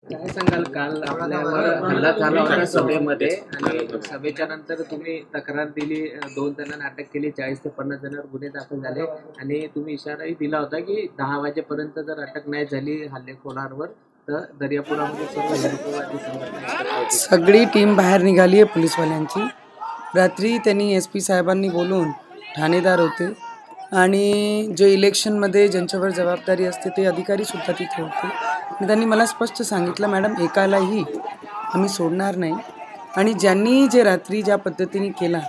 काय सांगाल, काल आपल्यावर हल्ला झाला होता सभेमध्ये आणि सभेच्या नंतर तुम्ही तक्रार दिली, 2 जणांना अटक केली, 40 ते 50 जणांवर गुन्हे दाखल झाले आणि तुम्ही इशाराही दिला होता की 10 वाजेपर्यंत जर अटक नाही झाली हल्लेखोरांवर तर दर्यापुरामध्ये सर्व हिंदुत्ववादी संघटना सगळी टीम बाहेर निघाली आहे पोलीसवाल्यांची। रात्री त्यांनी SP साहेबांनी बोलून ठाणेदार होते आणि जे इलेक्शनमध्ये ज्यांच्यावर जबाबदारी असते ते अधिकारीसुद्धा तिथे होते आणि त्यांनी मला स्पष्ट सांगितलं, मॅडम एकालाही आम्ही सोडणार नाही आणि ज्यांनी जे रात्री ज्या पद्धतीने केला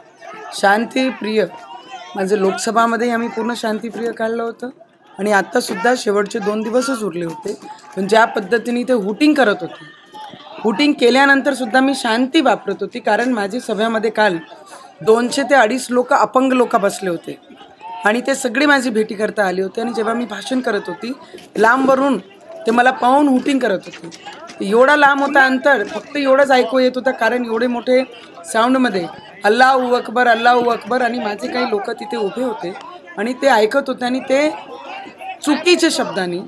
शांतिप्रिय, म्हणजे लोकसभामध्ये आम्ही पूर्ण शांतिप्रिय काढलं होतं आणि आत्तासुद्धा शेवटचे 2 दिवसच उरले होते, पण ज्या पद्धतीने ते हुटिंग करत होते, हुटिंग केल्यानंतर सुद्धा मी शांती वापरत होती, कारण माझी सभेमध्ये काल 200 ते 250 लोक अपंग लोक बसले होते आणि ते सगळे माझी भेटी करता आले होते आणि जेव्हा मी भाषण करत होती लांबवरून ते मला पाहून हुटिंग करत होते। एवढा लांब होता अंतर, फक्त एवढंच ऐकू येत होतं कारण एवढे मोठे साऊंडमध्ये अल्लाहू अकबर अल्लाहू अकबर आणि माझे काही लोक तिथे उभे होते आणि ते ऐकत होते आणि ते चुकीच्या शब्दांनी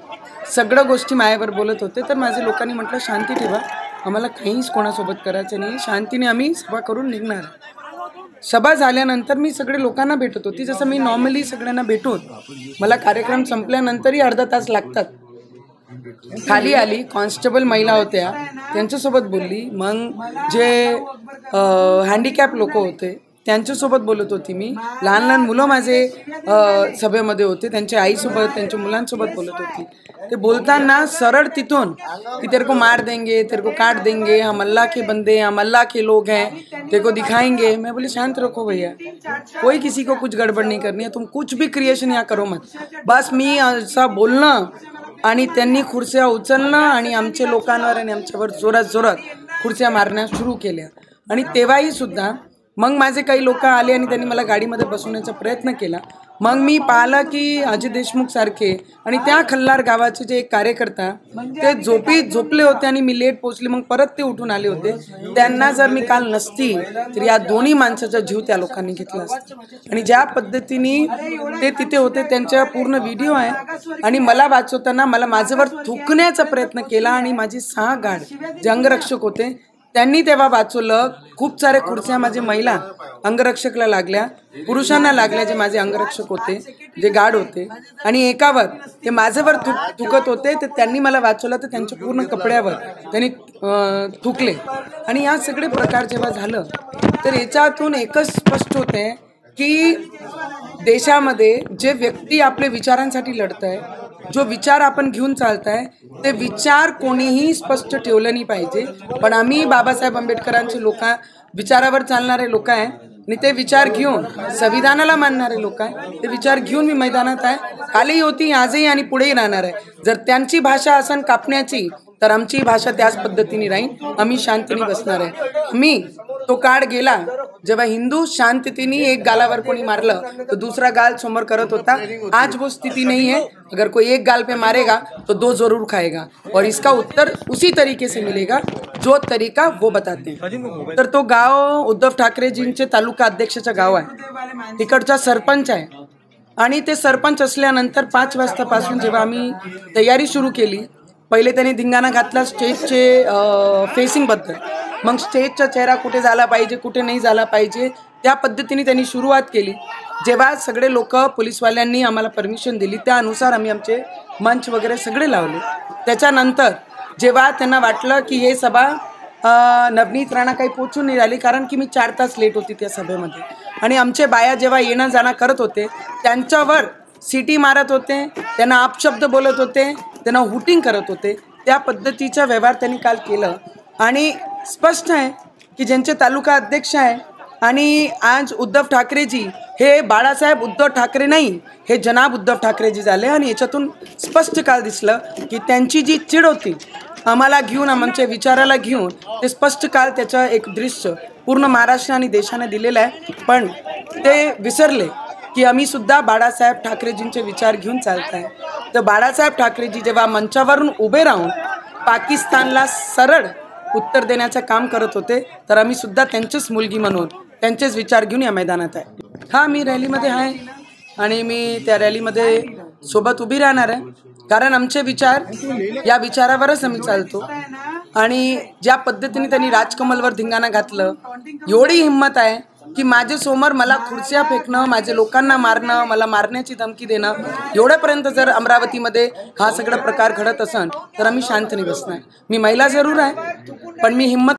सगळ्या गोष्टी माझ्यावर बोलत होते। तर माझ्या लोकांनी म्हटलं शांती ठेवा, आम्हाला काहीच कोणासोबत करायचं नाही, शांतीने आम्ही सभा करून निघणार। सभा झाल्यानंतर मी सगळे लोकांना भेटत होती, जसं मी नॉर्मली सगळ्यांना भेटून मला कार्यक्रम संपल्यानंतरही अर्धा तास लागतात। खाली आली, कॉन्स्टेबल महिला होत्या त्यांच्यासोबत बोलली, मग जे हँडिकॅप लोक होते त्यांच्यासोबत बोलत होती मी, लहान लहान मुलं माझे सभेमध्ये होते त्यांच्या आईसोबत त्यांच्या मुलांसोबत बोलत होती। ते बोलताना सरळ तिथून की तेरे को मार देंगे, तेरे को काट देंगे, हम अल्लाह के बंदे, हम अल्लाह के लोग हैं, तेरे को दिखाएंगे। मैं बोली शांत रखो भैया, कोई किसी को कुछ गड़बड़ नहीं करनी है, तुम कुछ भी क्रिएशन यहाँ करो मत। बस मी असं बोलणं आणि त्यांनी खुर्च्या उचलणं आणि आमच्या लोकांवर आणि आमच्यावर जोरात जोरात खुर्च्या मारण्यास सुरू केल्या आणि तेव्हाही सुद्धा मग माझे काही लोक आले आणि त्यांनी मला गाडीमध्ये बसवण्याचा प्रयत्न केला। मग मी पाहिलं की अजय देशमुख सारखे आणि त्या खल्लार गावाचे जे एक कार्यकर्ता ते झोपले होते आणि मी लेट पोहोचले, मग परत ते उठून आले होते। त्यांना जर मी काल नसती तर या दोन्ही माणसाचा जीव त्या लोकांनी घेतला असता आणि ज्या पद्धतीने ते तिथे होते त्यांचा पूर्ण व्हिडिओ आहे आणि मला वाचवताना मला माझ्यावर थुकण्याचा प्रयत्न केला आणि माझी 6 गार्ड जे अंगरक्षक होते त्यांनी तेव्हा वाचवलं। खूप सारे खुर्च्या माझे महिला अंगरक्षकला लागल्या, पुरुषांना लागल्या जे माझे अंगरक्षक होते, जे गार्ड होते आणि एकावर ते माझ्यावर थुकत होते, तर त्यांनी मला वाचवलं तर त्यांच्या पूर्ण कपड्यावर त्यांनी थुकले आणि या सगळे प्रकार जेव्हा झालं तर याच्यातून एकच स्पष्ट होते की देशामध्ये जे व्यक्ती आपले विचारांसाठी लढत आहे, जो विचार आपण घेऊन चालताय ते विचार कोणीही स्पष्ट ठेवलं नाही पाहिजे, पण आम्ही बाबासाहेब आंबेडकरांचे लोक विचारावर चालणारे लोक आहे आणि ते विचार घेऊन संविधानाला मानणारे लोक आहे, ते विचार घेऊन मी मैदानात आहे, कालही होती आजही आणि पुढेही राहणार आहे। जर त्यांची भाषा असन कापण्याची तर आमची भाषा त्याच पद्धतीने राहील, आम्ही शांतीने बसणार आहे। आम्ही तो काळ गेला जेव्हा हिंदू शांततेने एक गालावर कोणी मारलं तो दूसरा गाल समोर करत होता, आज वो स्थिति नहीं है। अगर कोई एक गाल पे मारेगा तो 2 जरूर खाएगा और इसका उत्तर उसी तरीके से मिलेगा जो तरीका वो बताते हैं। तर तो गाव उद्धव ठाकरेजींचे तालुका अध्यक्षाचं गाव आहे, तिकडचा सरपंच आहे आणि ते सरपंच असल्यानंतर 5 वाजतापासून जेव्हा आम्ही तयारी सुरू केली, पहिले त्यांनी धिंगाणा घातला स्टेजचे फेसिंगबद्दल, मग स्टेजचा चेहरा कुठे झाला पाहिजे कुठे नाही झाला पाहिजे त्या पद्धतीने त्यांनी सुरुवात केली। जेव्हा सगळे लोक पोलीसवाल्यांनी आम्हाला परमिशन दिली त्यानुसार आम्ही आमचे मंच वगैरे सगळे लावले। त्याच्यानंतर जेव्हा त्यांना वाटलं की हे सभा नवनीत राणा काही पोचून नाही राहिली, कारण की मी 4 तास लेट होती त्या सभेमध्ये आणि आमचे बाया जेव्हा येणं जाणं करत होते त्यांच्यावर सिटी मारत होते, त्यांना अपशब्द बोलत होते, त्यांना हुटिंग करत होते, त्या पद्धतीचा व्यवहार त्यांनी काल केलं आणि स्पष्ट आहे की ज्यांचे तालुका अध्यक्ष आहे आणि आज उद्धव ठाकरेजी हे बाळासाहेब उद्धव ठाकरे नाही, हे जनाब उद्धव ठाकरेजी झाले आणि याच्यातून स्पष्ट काल दिसलं की त्यांची जी चिड होती आम्हाला घेऊन आमच्या विचाराला घेऊन ते स्पष्ट काल त्याचं एक दृश्य पूर्ण महाराष्ट्र आणि देशाने दिलेलं आहे, पण ते विसरले की आम्ही सुद्धा बाळासाहेब ठाकरेजींचे विचार घेऊन चालत आहे। तर बाळासाहेब ठाकरेजी जेव्हा मंचावरून उभे राहून पाकिस्तानला सरळ उत्तर देण्याचं काम करत होते तर आम्ही सुद्धा त्यांचीच मुलगी म्हणून त्यांचेच विचार घेऊन या मैदानात आहे। हा मी रॅलीमध्ये आहे आणि मी त्या रॅलीमध्ये सोबत उभी राहणार आहे, कारण आमचे विचार या विचारावरच आम्ही चालतो। आणि ज्या पद्धतीने त्यांनी राजकमलवर धिंगाणा घातलं, एवढी हिंमत आहे की माझ्यासमोर मला खुर्च्या फेकणं, माझ्या लोकांना मारणं, मला मारण्याची धमकी देणं, एवढ्यापर्यंत जर अमरावतीमध्ये हा सगळा प्रकार घडत असेल तर आम्ही शांत नाही बसणार. मी महिला जरूर आहे, पण मी हिंमत